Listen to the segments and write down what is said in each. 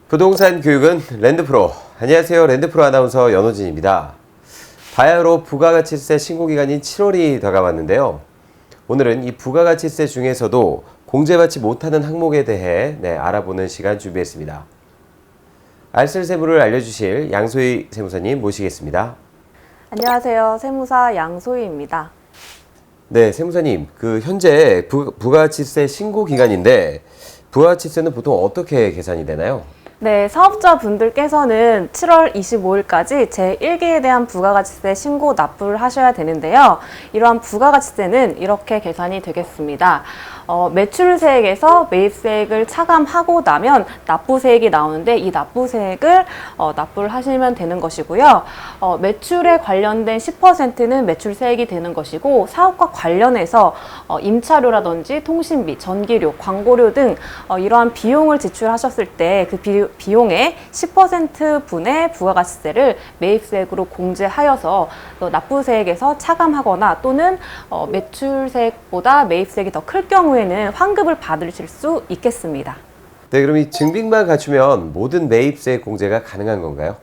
부동산 교육은 랜드프로. 안녕하세요. 랜드프로 아나운서 연호진입니다. 바야흐로 부가가치세 신고기간인 7월이 다가왔는데요. 오늘은 이 부가가치세 중에서도 공제받지 못하는 항목에 대해 알아보는 시간 준비했습니다. 알쓸세무를 알려주실 양소희 세무사님 모시겠습니다. 안녕하세요. 세무사 양소희입니다. 네, 세무사님. 현재 부가가치세 신고기간인데 부가가치세는 보통 어떻게 계산이 되나요? 네, 사업자분들께서는 7월 25일까지 제1기에 대한 부가가치세 신고 납부를 하셔야 되는데요. 이러한 부가가치세는 이렇게 계산이 되겠습니다. 매출세액에서 매입세액을 차감하고 나면 납부세액이 나오는데 이 납부세액을 납부를 하시면 되는 것이고요. 매출에 관련된 10%는 매출세액이 되는 것이고 사업과 관련해서 임차료라든지 통신비, 전기료, 광고료 등 이러한 비용을 지출하셨을 때 그 비용의 10%분의 부가가치세를 매입세액으로 공제하여서 납부세액에서 차감하거나 또는 매출세액보다 매입세액이 더 클 경우에는 환급을 받으실 수 있겠습니다. 네, 그럼 이 증빙만 갖추면 모든 매입세액 공제가 가능한 건가요?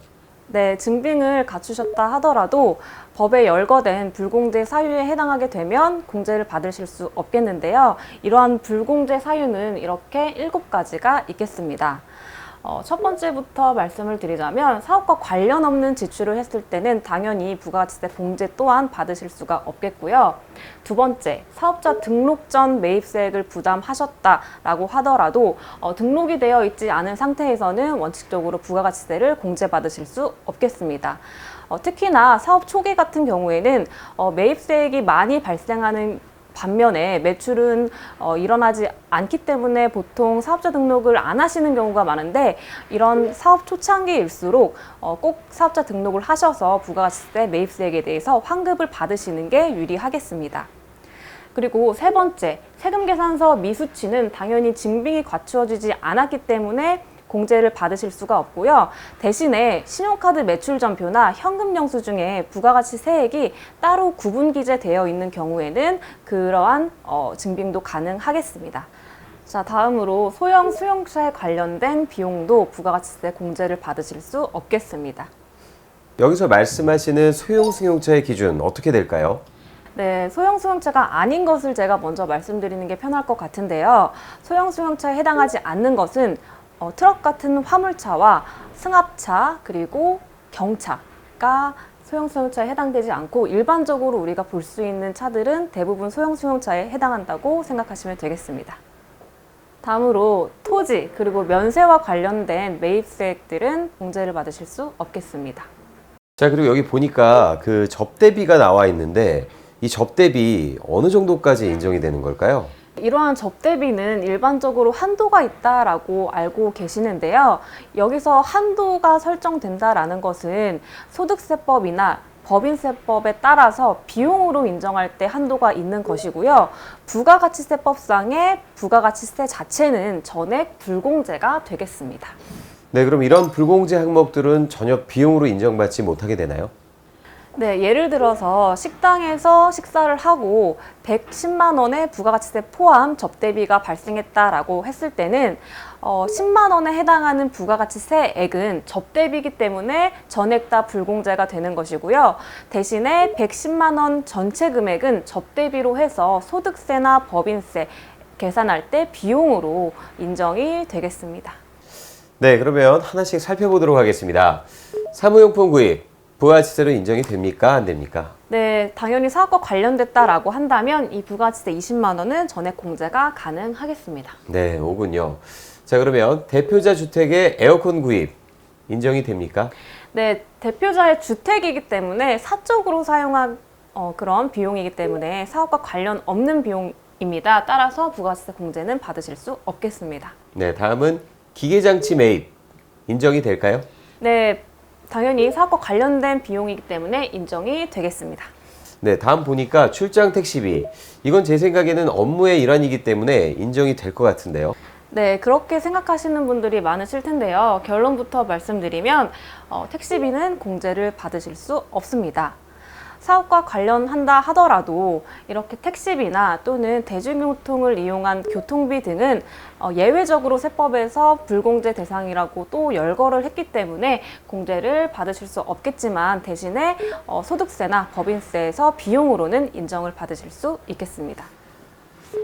네, 증빙을 갖추셨다 하더라도 법에 열거된 불공제 사유에 해당하게 되면 공제를 받으실 수 없겠는데요. 이러한 불공제 사유는 이렇게 7가지가 있겠습니다. 첫 번째부터 말씀을 드리자면 사업과 관련 없는 지출을 했을 때는 당연히 부가가치세 공제 또한 받으실 수가 없겠고요. 두 번째, 사업자 등록 전 매입세액을 부담하셨다라고 하더라도 등록이 되어 있지 않은 상태에서는 원칙적으로 부가가치세를 공제받으실 수 없겠습니다. 특히나 사업 초기 같은 경우에는 매입세액이 많이 발생하는 반면에 매출은 일어나지 않기 때문에 보통 사업자 등록을 안 하시는 경우가 많은데 이런 사업 초창기일수록 꼭 사업자 등록을 하셔서 부가가치세 매입세액에 대해서 환급을 받으시는 게 유리하겠습니다. 그리고 세 번째, 세금계산서 미수치는 당연히 증빙이 갖추어지지 않았기 때문에 공제를 받으실 수가 없고요. 대신에 신용카드 매출전표나 현금영수 중에 부가가치세액이 따로 구분 기재되어 있는 경우에는 그러한 증빙도 가능하겠습니다. 자, 다음으로 소형 수용차에 관련된 비용도 부가가치세 공제를 받으실 수 없겠습니다. 여기서 말씀하시는 소형 승용차의 기준 어떻게 될까요? 네, 소형 수용차가 아닌 것을 제가 먼저 말씀드리는 게 편할 것 같은데요. 소형 수용차에 해당하지 않는 것은 트럭 같은 화물차와 승합차 그리고 경차가 소형 수용차에 해당되지 않고 일반적으로 우리가 볼 수 있는 차들은 대부분 소형 수용차에 해당한다고 생각하시면 되겠습니다. 다음으로 토지 그리고 면세와 관련된 매입세액들은 공제를 받으실 수 없겠습니다. 자, 그리고 여기 보니까 접대비가 나와 있는데 이 접대비 어느 정도까지 인정이 되는 걸까요? 이러한 접대비는 일반적으로 한도가 있다라고 알고 계시는데요. 여기서 한도가 설정된다라는 것은 소득세법이나 법인세법에 따라서 비용으로 인정할 때 한도가 있는 것이고요. 부가가치세법상의 부가가치세 자체는 전액 불공제가 되겠습니다. 네, 그럼 이런 불공제 항목들은 전혀 비용으로 인정받지 못하게 되나요? 네, 예를 들어서 식당에서 식사를 하고 110만 원의 부가가치세 포함 접대비가 발생했다라고 했을 때는 10만 원에 해당하는 부가가치세액은 접대비이기 때문에 전액 다 불공제가 되는 것이고요. 대신에 110만 원 전체 금액은 접대비로 해서 소득세나 법인세 계산할 때 비용으로 인정이 되겠습니다. 네, 그러면 하나씩 살펴보도록 하겠습니다. 사무용품 구입. 부가가치세로 인정이 됩니까? 안 됩니까? 네, 당연히 사업과 관련됐다라고 한다면 이 부가가치세 20만 원은 전액 공제가 가능하겠습니다. 네, 오군요. 자, 그러면 대표자 주택의 에어컨 구입 인정이 됩니까? 네, 대표자의 주택이기 때문에 사적으로 사용한 그런 비용이기 때문에 사업과 관련 없는 비용입니다. 따라서 부가가치세 공제는 받으실 수 없겠습니다. 네, 다음은 기계장치 매입 인정이 될까요? 네, 당연히 사업과 관련된 비용이기 때문에 인정이 되겠습니다. 네, 다음 보니까 출장 택시비. 이건 제 생각에는 업무의 일환이기 때문에 인정이 될 것 같은데요. 네, 그렇게 생각하시는 분들이 많으실 텐데요. 결론부터 말씀드리면 택시비는 공제를 받으실 수 없습니다. 사업과 관련한다 하더라도 이렇게 택시비나 또는 대중교통을 이용한 교통비 등은 예외적으로 세법에서 불공제 대상이라고 또 열거를 했기 때문에 공제를 받으실 수 없겠지만 대신에 소득세나 법인세에서 비용으로는 인정을 받으실 수 있겠습니다.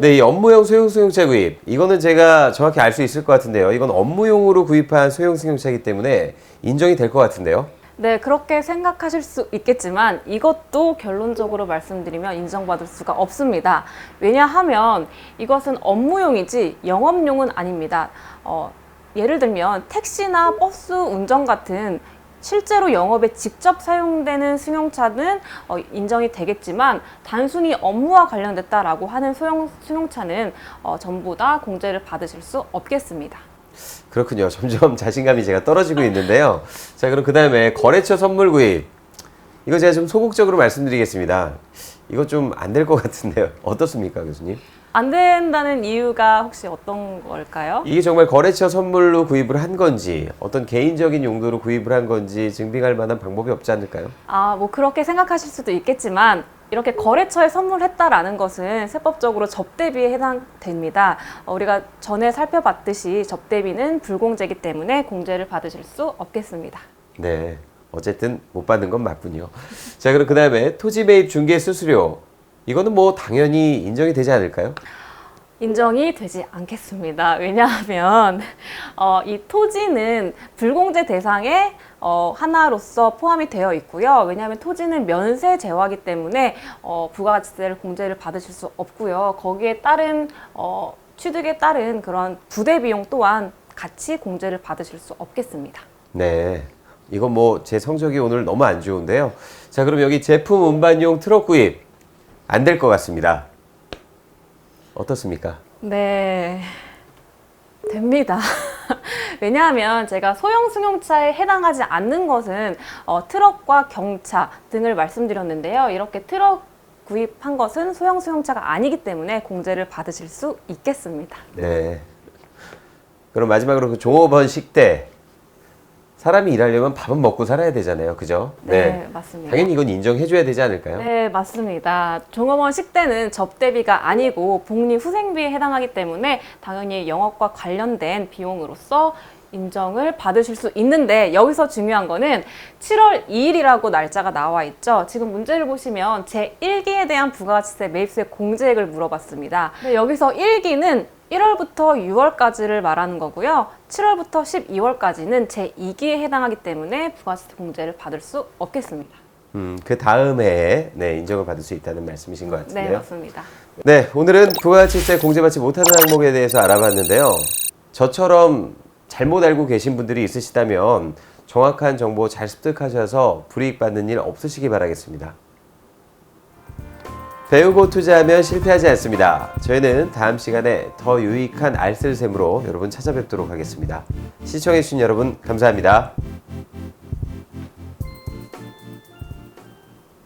네, 이 업무용 소형 승용차 구입. 이거는 제가 정확히 알 수 있을 것 같은데요. 이건 업무용으로 구입한 소형 승용차이기 때문에 인정이 될 것 같은데요. 네, 그렇게 생각하실 수 있겠지만 이것도 결론적으로 말씀드리면 인정받을 수가 없습니다. 왜냐하면 이것은 업무용이지 영업용은 아닙니다. 예를 들면 택시나 버스 운전 같은 실제로 영업에 직접 사용되는 승용차는 인정이 되겠지만 단순히 업무와 관련됐다라고 하는 소형 승용차는 전부 다 공제를 받으실 수 없겠습니다. 그렇군요. 점점 자신감이 제가 떨어지고 있는데요. 자, 그럼 그 다음에 거래처 선물 구입. 이거 제가 좀 소극적으로 말씀드리겠습니다. 이거 좀 안 될 것 같은데요. 어떻습니까, 교수님? 안 된다는 이유가 혹시 어떤 걸까요? 이게 정말 거래처 선물로 구입을 한 건지, 어떤 개인적인 용도로 구입을 한 건지 증빙할 만한 방법이 없지 않을까요? 뭐 그렇게 생각하실 수도 있겠지만 이렇게 거래처에 선물했다라는 것은 세법적으로 접대비에 해당됩니다. 우리가 전에 살펴봤듯이 접대비는 불공제이기 때문에 공제를 받으실 수 없겠습니다. 네. 어쨌든 못 받는 건 맞군요. 자, 그럼 그 다음에 토지 매입 중개 수수료. 이거는 뭐 당연히 인정이 되지 않을까요? 인정이 되지 않겠습니다. 왜냐하면 이 토지는 불공제 대상에 하나로서 포함이 되어 있고요. 왜냐하면 토지는 면세 제화이기 때문에 부가가치세를 공제를 받으실 수 없고요. 거기에 따른 취득에 따른 그런 부대 비용 또한 같이 공제를 받으실 수 없겠습니다. 네. 이건 뭐 제 성적이 오늘 너무 안 좋은데요. 자, 그럼 여기 제품 운반용 트럭 구입 안 될 것 같습니다. 어떻습니까? 네, 됩니다. 왜냐하면 제가 소형 승용차에 해당하지 않는 것은 트럭과 경차 등을 말씀드렸는데요. 이렇게 트럭 구입한 것은 소형 승용차가 아니기 때문에 공제를 받으실 수 있겠습니다. 네. 그럼 마지막으로 그 종업원 식대. 사람이 일하려면 밥은 먹고 살아야 되잖아요. 그죠? 네, 맞습니다. 당연히 이건 인정해줘야 되지 않을까요? 네, 맞습니다. 종업원 식대는 접대비가 아니고 복리 후생비에 해당하기 때문에 당연히 영업과 관련된 비용으로서 인정을 받으실 수 있는데 여기서 중요한 거는 7월 2일이라고 날짜가 나와 있죠. 지금 문제를 보시면 제1기에 대한 부가가치세 매입세 공제액을 물어봤습니다. 근데 여기서 1기는 1월부터 6월까지를 말하는 거고요. 7월부터 12월까지는 제2기에 해당하기 때문에 부가가치세 공제를 받을 수 없겠습니다. 그 다음에 네, 인정을 받을 수 있다는 말씀이신 것 같은데요. 네, 맞습니다. 네, 오늘은 부가가치세 공제받지 못하는 항목에 대해서 알아봤는데요. 저처럼 잘못 알고 계신 분들이 있으시다면 정확한 정보 잘 습득하셔서 불이익 받는 일 없으시기 바라겠습니다. 배우고 투자하면 실패하지 않습니다. 저희는 다음 시간에 더 유익한 알쓸셈으로 여러분 찾아뵙도록 하겠습니다. 시청해주신 여러분 감사합니다.